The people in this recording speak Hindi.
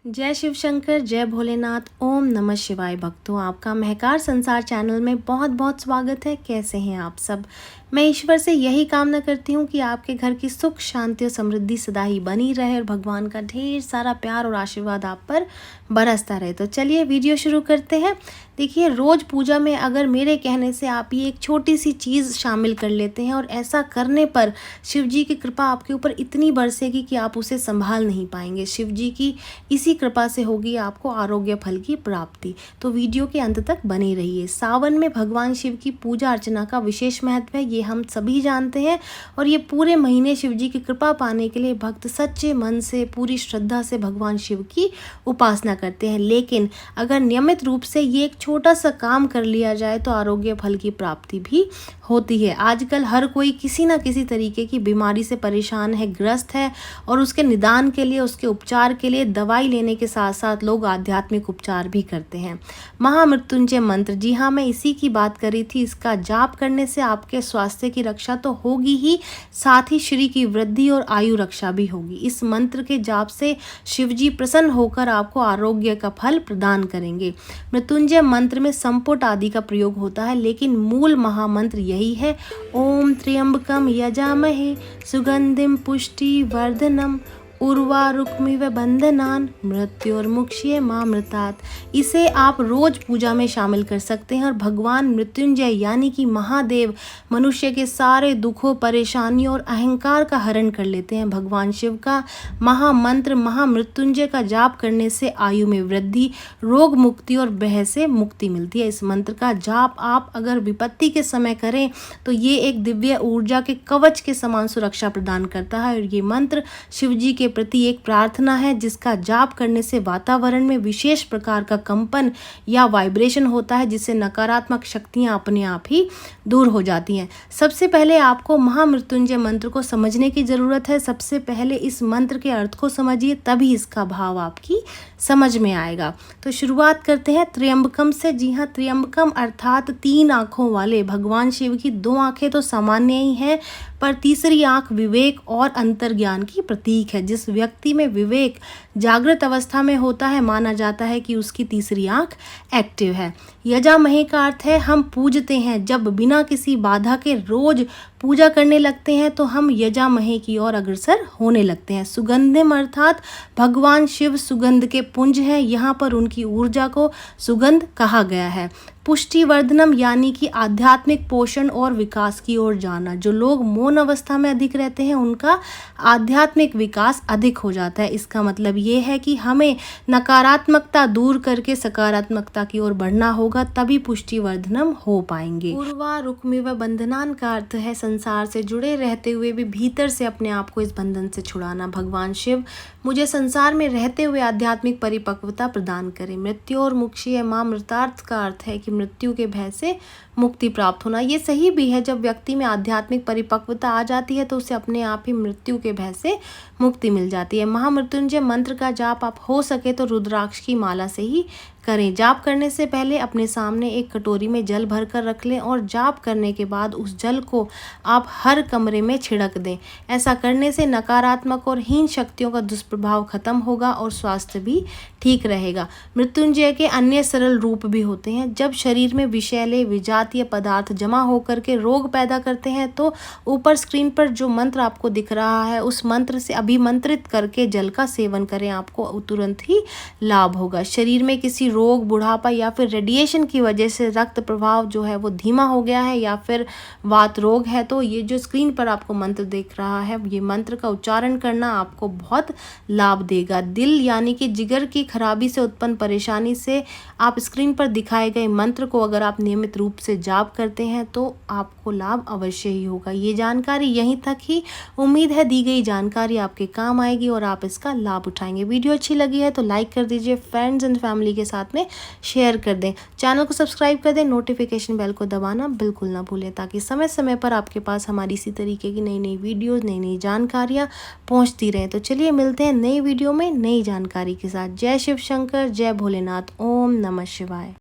जय शिव शंकर, जय भोलेनाथ, ओम नमः शिवाय। भक्तों, आपका महकार संसार चैनल में बहुत बहुत स्वागत है। कैसे हैं आप सब? मैं ईश्वर से यही कामना करती हूँ कि आपके घर की सुख शांति और समृद्धि सदा ही बनी रहे और भगवान का ढेर सारा प्यार और आशीर्वाद आप पर बरसता रहे। तो चलिए वीडियो शुरू करते हैं। देखिए, रोज़ पूजा में अगर मेरे कहने से आप ये एक छोटी सी चीज़ शामिल कर लेते हैं और ऐसा करने पर शिव जी की कृपा आपके ऊपर इतनी बरसेगी कि आप उसे संभाल नहीं पाएंगे। शिव जी की इसी कृपा से होगी आपको आरोग्य फल की प्राप्ति। तो वीडियो के अंत तक बने रहिए। सावन में भगवान शिव की पूजा अर्चना का विशेष महत्व है, ये हम सभी जानते हैं। और ये पूरे महीने शिव जी की कृपा पाने के लिए भक्त सच्चे मन से पूरी श्रद्धा से भगवान शिव की उपासना करते हैं। लेकिन अगर नियमित रूप से ये एक छोटा सा काम कर लिया जाए तो आरोग्य फल की प्राप्ति भी होती है। आजकल हर कोई किसी ना किसी तरीके की बीमारी से परेशान है, ग्रस्त है, और उसके निदान के लिए, उसके उपचार के लिए दवाई लेने के साथ साथ लोग आध्यात्मिक उपचार भी करते हैं। महामृत्युंजय मंत्र, जी हाँ, मैं इसी की बात करी थी। इसका जाप करने से आपके स्वास्थ्य की रक्षा तो होगी ही, साथ ही शरीर की वृद्धि और आयु रक्षा भी होगी। इस मंत्र के जाप से शिवजी प्रसन्न होकर आपको आरोग्य का फल प्रदान करेंगे। मृत्युंजय मंत्र में संपुट आदि का प्रयोग होता है, लेकिन मूल महामंत्र यही है, ओम त्र्यंबकम यजामहे सुगंधिम पुष्टि वर्धनम उर्वारुकमिव बंधनान मृत्योर्मुक्षये मामृतात्। इसे आप रोज पूजा में शामिल कर सकते हैं और भगवान मृत्युंजय यानी कि महादेव मनुष्य के सारे दुखों, परेशानियों और अहंकार का हरण कर लेते हैं। भगवान शिव का महामंत्र महामृत्युंजय का जाप करने से आयु में वृद्धि, रोग मुक्ति और भय से मुक्ति मिलती है। इस मंत्र का जाप आप अगर विपत्ति के समय करें तो ये एक दिव्य ऊर्जा के कवच के समान सुरक्षा प्रदान करता है। और ये मंत्र शिव जी के प्रति एक प्रार्थना है, जिसका जाप करने से वातावरण में विशेष प्रकार का कंपन या वाइब्रेशन होता है, जिससे नकारात्मक शक्तियां अपने आप ही दूर हो जाती हैं। सबसे पहले आपको महामृत्युंजय मंत्र को समझने की जरूरत है। सबसे पहले इस मंत्र के अर्थ को समझिए, तभी इसका भाव आपकी समझ में आएगा। तो शुरुआत करते हैं त्र्यंबकम से। जी हाँ, त्र्यंबकम अर्थात 3 आंखों वाले। भगवान शिव की 2 आंखें तो सामान्य ही हैं, पर तीसरी आंख विवेक और अंतर्ज्ञान की प्रतीक है। जिस व्यक्ति में विवेक जागृत अवस्था में होता है, माना जाता है कि उसकी तीसरी आंख एक्टिव है। यजामहे का अर्थ है हम पूजते हैं। जब बिना किसी बाधा के रोज पूजा करने लगते हैं तो हम यजामहे की ओर अग्रसर होने लगते हैं। सुगंधिम अर्थात भगवान शिव सुगंध के पुंज हैं, यहाँ पर उनकी ऊर्जा को सुगंध कहा गया है। पुष्टिवर्धनम यानी कि आध्यात्मिक पोषण और विकास की ओर जाना। जो लोग मौन अवस्था में अधिक रहते हैं उनका आध्यात्मिक विकास अधिक हो जाता है। इसका मतलब ये है कि हमें नकारात्मकता दूर करके सकारात्मकता की ओर बढ़ना होगा, तभी पुष्टिवर्धनम हो पाएंगे। पूर्वा रुक्मिव बंधनान का अर्थ है संसार से जुड़े रहते हुए भी भीतर से अपने आप को इस बंधन से छुड़ाना। भगवान शिव मुझे संसार में रहते हुए आध्यात्मिक परिपक्वता प्रदान करें। मृत्यु और मुक्षीय मामृतार्थ का अर्थ है कि मृत्यु के भय से मुक्ति प्राप्त होना। ये सही भी है, जब व्यक्ति में आध्यात्मिक परिपक्वता आ जाती है तो उसे अपने आप ही मृत्यु के भय से मुक्ति मिल जाती है। महामृत्युंजय मंत्र का जाप आप हो सके तो रुद्राक्ष की माला से ही करें। जाप करने से पहले अपने सामने एक कटोरी में जल भर कर रख लें और जाप करने के बाद उस जल को आप हर कमरे में छिड़क दें। ऐसा करने से नकारात्मक और हीन शक्तियों का दुष्प्रभाव खत्म होगा और स्वास्थ्य भी ठीक रहेगा। मृत्युंजय के अन्य सरल रूप भी होते हैं। जब शरीर में विषैले विजातीय पदार्थ जमा होकर के रोग पैदा करते हैं तो ऊपर स्क्रीन पर जो मंत्र आपको दिख रहा है उस मंत्र से अभिमंत्रित करके जल का सेवन करें, आपको तुरंत ही लाभ होगा। शरीर में किसी रोग, बुढ़ापा या फिर रेडिएशन की वजह से रक्त प्रवाह जो है वो धीमा हो गया है या फिर वात रोग है, तो ये जो स्क्रीन पर आपको मंत्र दिख रहा है, ये मंत्र का उच्चारण करना आपको बहुत लाभ देगा। दिल यानी कि जिगर की खराबी से उत्पन्न परेशानी से आप स्क्रीन पर दिखाए गए मंत्र को अगर आप नियमित रूप से जाप करते हैं तो आपको लाभ अवश्य ही होगा। ये जानकारी यहीं तक ही। उम्मीद है दी गई जानकारी आपके काम आएगी और आप इसका लाभ उठाएंगे। वीडियो अच्छी लगी है तो लाइक कर दीजिए, फ्रेंड्स एंड फैमिली के साथ में शेयर कर दें, चैनल को सब्सक्राइब कर दें, नोटिफिकेशन बेल को दबाना बिल्कुल ना भूलें, ताकि समय समय पर आपके पास हमारी इसी तरीके की नई नई वीडियोस, नई नई जानकारियाँ पहुँचती रहें। तो चलिए मिलते हैं नई वीडियो में नई जानकारी के साथ। जय शिव शंकर, जय भोलेनाथ, ओम नमः शिवाय।